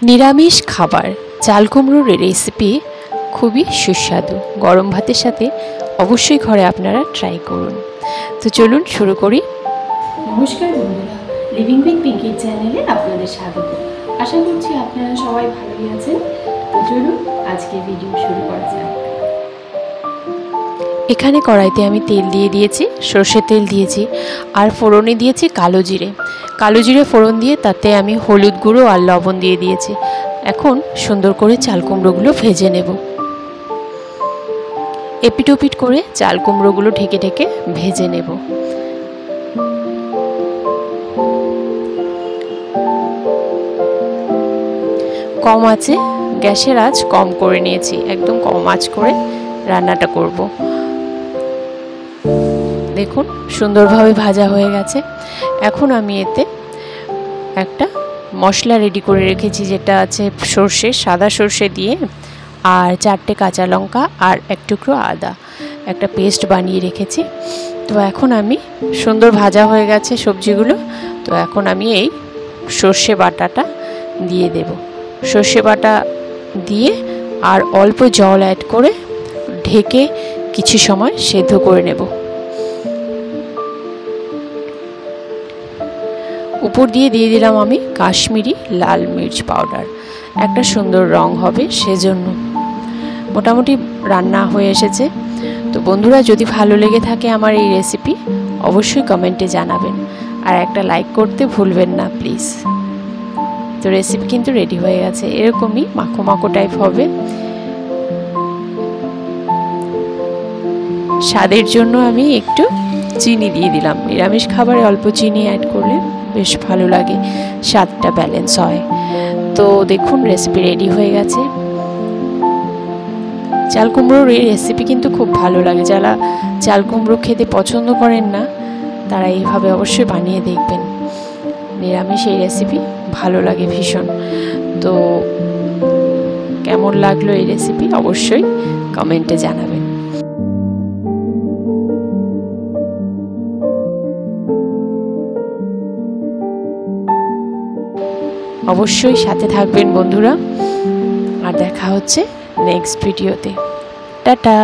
নিরামিষ খাবার চাল কুমড়োর রেসিপি খুবই সুস্বাদু। গরম ভাতের সাথে অবশ্যই ঘরে আপনারা ট্রাই করুন। তো চলুন শুরু করি। নমস্কার বন্ধুরা, লিভিং উইথ পিঙ্কির চ্যানেলে আপনাদের স্বাগত। আশা করছি আপনারা সবাই ভালোই আছেন। তো চলুন আজকে ভিডিও শুরু করা যাক। এখানে কড়াইতে আমি তেল দিয়ে দিয়েছি, সর্ষের তেল দিয়েছি, আর ফোড়নে দিয়েছি কালো জিরে। কালো জিরে ফোড়ন দিয়ে তাতে আমি হলুদ গুঁড়ো আর লবণ দিয়ে দিয়েছি। এখন সুন্দর করে চাল কুমড়োগুলো ভেজে নেব। এপিট ওপিট করে চাল কুমড়োগুলো ঢেকে ঢেকে ভেজে নেব। কম আঁচে গ্যাসের আঁচ কম করে নিয়েছি, একদম কম আঁচ করে রান্নাটা করব। দেখুন সুন্দরভাবে ভাজা হয়ে গেছে। এখন আমি এতে একটা মশলা রেডি করে রেখেছি, যেটা আছে সর্ষে, সাদা সর্ষে দিয়ে আর 4টে কাঁচা লঙ্কা আর এক টুকরো আদা, একটা পেস্ট বানিয়ে রেখেছি। তো এখন আমি সুন্দর ভাজা হয়ে গেছে সবজিগুলো। তো এখন আমি এই সর্ষে বাটাটা দিয়ে দেব। সর্ষে বাটা দিয়ে আর অল্প জল অ্যাড করে ঢেকে কিছু সময় সেদ্ধ করে নেব। উপর দিয়ে দিলাম আমি কাশ্মীরি লাল মির্চ পাউডার, একটা সুন্দর রং হবে সেজন্য। মোটামুটি রান্না হয়ে এসেছে। তো বন্ধুরা, যদি ভালো লেগে থাকে আমার এই রেসিপি অবশ্যই কমেন্টে জানাবেন, আর একটা লাইক করতে ভুলবেন না প্লিজ। তো রেসিপি কিন্তু রেডি হয়ে গেছে, এরকমই মাখো মাখো টাইপ হবে। স্বাদের জন্য আমি একটু চিনি দিয়ে দিলাম। নিরামিষ খাবারে অল্প চিনি অ্যাড করলে বেশ ভালো লাগে, স্বাদটা ব্যালেন্স হয়। তো দেখুন রেসিপি রেডি হয়ে গেছে। চাল কুমড়োর এই রেসিপি কিন্তু খুব ভালো লাগে। যারা চাল কুমড়ো খেতে পছন্দ করেন না তারা এইভাবে অবশ্যই বানিয়ে দেখবেন। নিরামিষ এই রেসিপি ভালো লাগে ভীষণ। তো কেমন লাগলো এই রেসিপি অবশ্যই কমেন্টে জানাবেন। অবশ্যই সাথে থাকবেন বন্ধুরা, আর দেখা হচ্ছে নেক্সট ভিডিওতে। টাটা।